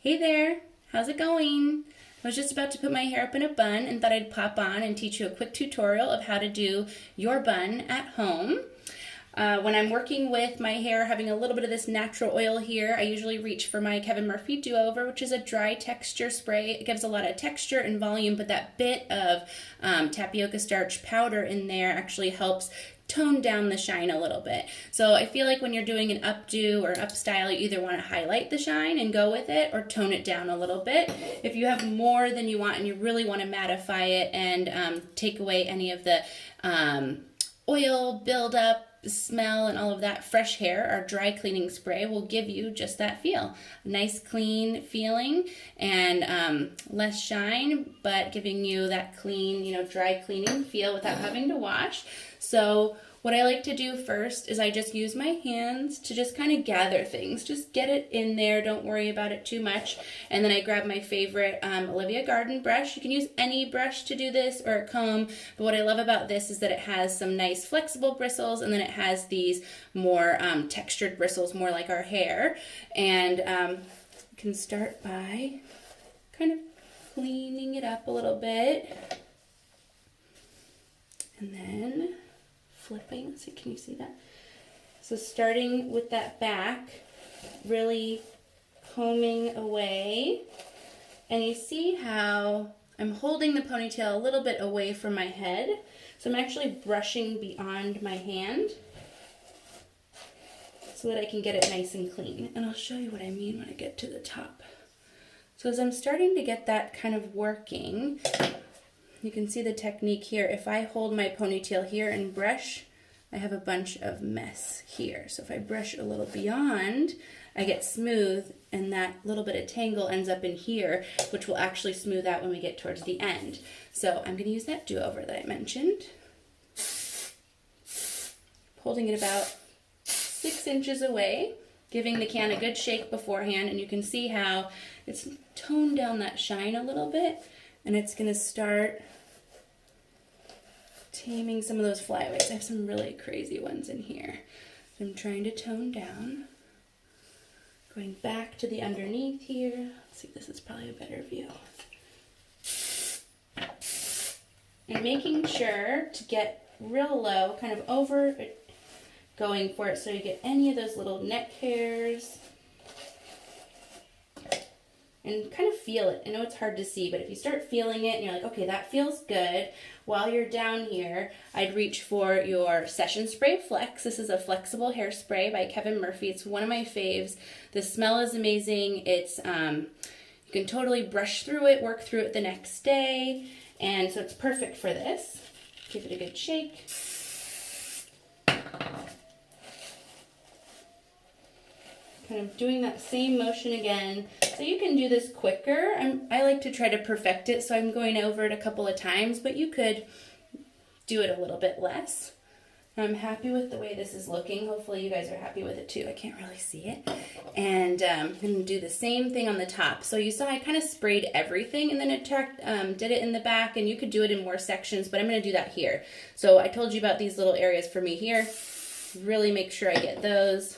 Hey there, how's it going? I was just about to put my hair up in a bun and thought I'd pop on and teach you a quick tutorial of how to do your bun at home. When I'm working with my hair having a little bit of this natural oil here, I usually reach for my KEVIN.MURPHY Do-OVER, which is a dry texture spray. It gives a lot of texture and volume, but that bit of tapioca starch powder in there actually helps tone down the shine a little bit. So I feel like when you're doing an updo or up style, you either want to highlight the shine and go with it or tone it down a little bit. If you have more than you want and you really want to mattify it and take away any of the oil buildup, smell, and all of that, Fresh Hair, our dry cleaning spray, will give you just that feel. A nice clean feeling and less shine, but giving you that clean, dry cleaning feel without having to wash. So what I like to do first is I just use my hands to just kind of gather things. Just get it in there. Don't worry about it too much. And then I grab my favorite Olivia Garden brush. You can use any brush to do this or a comb. But what I love about this is that it has some nice flexible bristles, and then it has these more textured bristles, more like our hair. And you can start by kind of cleaning it up a little bit. And then flipping, let's see, can you see that? So starting with that back, really combing away, and you see how I'm holding the ponytail a little bit away from my head, so I'm actually brushing beyond my hand so that I can get it nice and clean. And I'll show you what I mean when I get to the top. So as I'm starting to get that kind of working, you can see the technique here. If I hold my ponytail here and brush, I have a bunch of mess here. So if I brush a little beyond, I get smooth, and that little bit of tangle ends up in here, which will actually smooth out when we get towards the end. So I'm gonna use that do-over that I mentioned. Holding it about 6 inches away, giving the can a good shake beforehand, and you can see how it's toned down that shine a little bit, and it's gonna start taming some of those flyaways. I have some really crazy ones in here. So I'm trying to tone down. Going back to the underneath here. Let's see, this is probably a better view. And making sure to get real low, kind of over going for it so you get any of those little neck hairs. And kind of feel it. I know it's hard to see, but if you start feeling it and you're like, okay, that feels good, while you're down here, I'd reach for your SESSION.SPRAY.FLEX. This is a flexible hairspray by KEVIN.MURPHY. It's one of my faves. The smell is amazing. It's you can totally brush through it, work through it the next day, and so it's perfect for this. Give it a good shake. Kind of doing that same motion again. So you can do this quicker. I like to try to perfect it, so I'm going over it a couple of times, but you could do it a little bit less. I'm happy with the way this is looking. Hopefully you guys are happy with it too. I can't really see it. And I'm going to do the same thing on the top. So you saw I kind of sprayed everything and then did it in the back, and you could do it in more sections, but I'm going to do that here. So I told you about these little areas for me here. Really make sure I get those.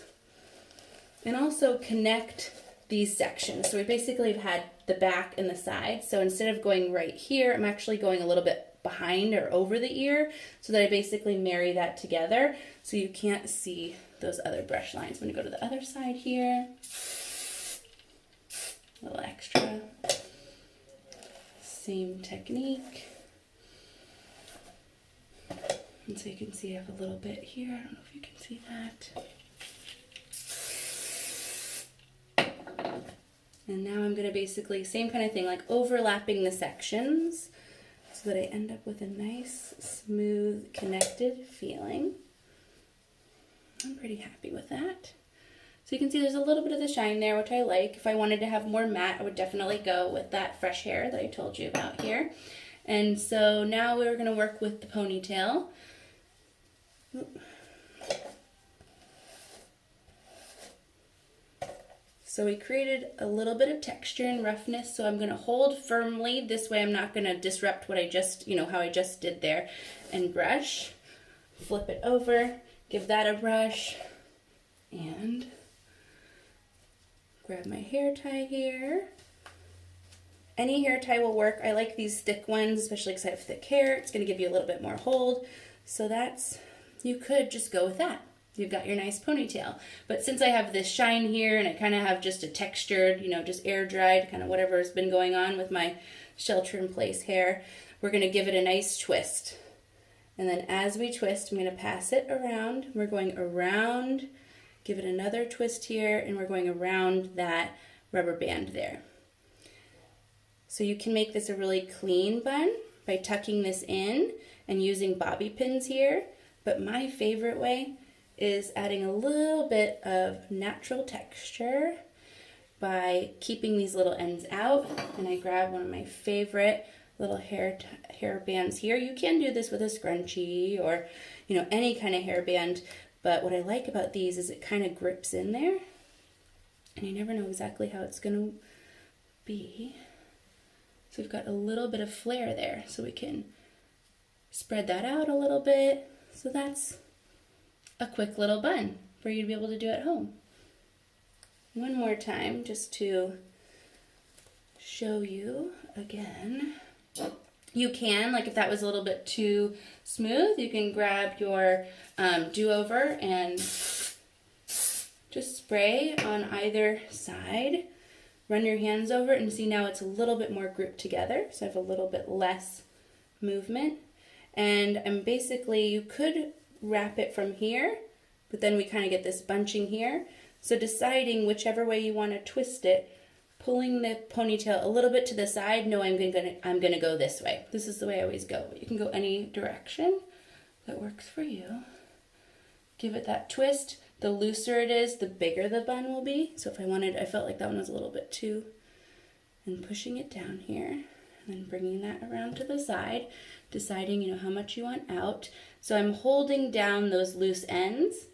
And also connect these sections. So we basically have had the back and the side. So instead of going right here, I'm actually going a little bit behind or over the ear so that I basically marry that together so you can't see those other brush lines. I'm gonna go to the other side here. A little extra. Same technique. And so you can see I have a little bit here. I don't know if you can see that. And now I'm going to basically, same kind of thing, like overlapping the sections so that I end up with a nice, smooth, connected feeling. I'm pretty happy with that. So you can see there's a little bit of the shine there, which I like. If I wanted to have more matte, I would definitely go with that Fresh Hair that I told you about here. And so now we're going to work with the ponytail. So we created a little bit of texture and roughness, so I'm going to hold firmly. This way I'm not going to disrupt what I just, how I just did there. And brush, flip it over, give that a brush, and grab my hair tie here. Any hair tie will work. I like these thick ones, especially because I have thick hair. It's going to give you a little bit more hold. So you could just go with that. You've got your nice ponytail. But since I have this shine here and I kind of have just a textured, just air dried, kind of whatever has been going on with my shelter-in-place hair, we're going to give it a nice twist. And then as we twist, I'm going to pass it around. We're going around, give it another twist here, and we're going around that rubber band there. So you can make this a really clean bun by tucking this in and using bobby pins here. But my favorite way is adding a little bit of natural texture by keeping these little ends out. And I grab one of my favorite little hair bands here. You can do this with a scrunchie or any kind of hair band, but what I like about these is it kind of grips in there, and you never know exactly how it's going to be. So we've got a little bit of flare there, so we can spread that out a little bit. So that's a quick little bun for you to be able to do at home. One more time, just to show you again. You can, like if that was a little bit too smooth, you can grab your do-over and just spray on either side. Run your hands over and see now it's a little bit more grouped together, so I have a little bit less movement. And I'm basically, you could wrap it from here, but then we kind of get this bunching here. So deciding whichever way you want to twist it, pulling the ponytail a little bit to the side. No, I'm gonna go this way. This is the way I always go. But you can go any direction that works for you. Give it that twist. The looser it is, the bigger the bun will be. So if I felt like that one was a little bit too, and pushing it down here, and then bringing that around to the side, deciding, how much you want out. So I'm holding down those loose ends,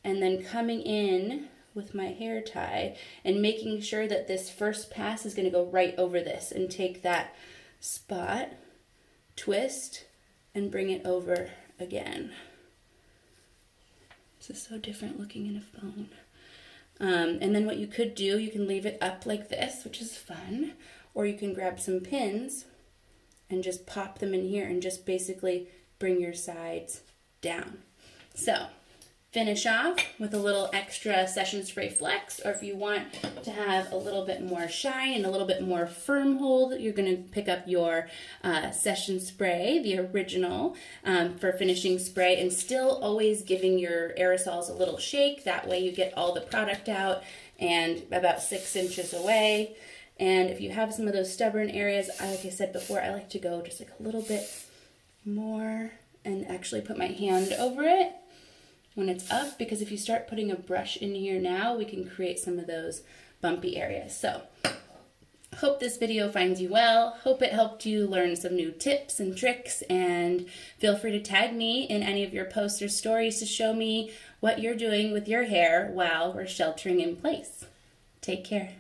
and then coming in with my hair tie and making sure that this first pass is going to go right over this and take that spot, twist, and bring it over again. This is so different looking in a phone. And then what you could do, you can leave it up like this, which is fun, or you can grab some pins and just pop them in here and just basically bring your sides down. So finish off with a little extra Session Spray Flex, or if you want to have a little bit more shine and a little bit more firm hold, you're going to pick up your Session Spray, the original, for finishing spray, and still always giving your aerosols a little shake. That way you get all the product out and about 6 inches away. And if you have some of those stubborn areas, like I said before, I like to go just like a little bit more and actually put my hand over it when it's up, because if you start putting a brush in here now, we can create some of those bumpy areas. So hope this video finds you well. Hope it helped you learn some new tips and tricks, and feel free to tag me in any of your posts or stories to show me what you're doing with your hair while we're sheltering in place. Take care.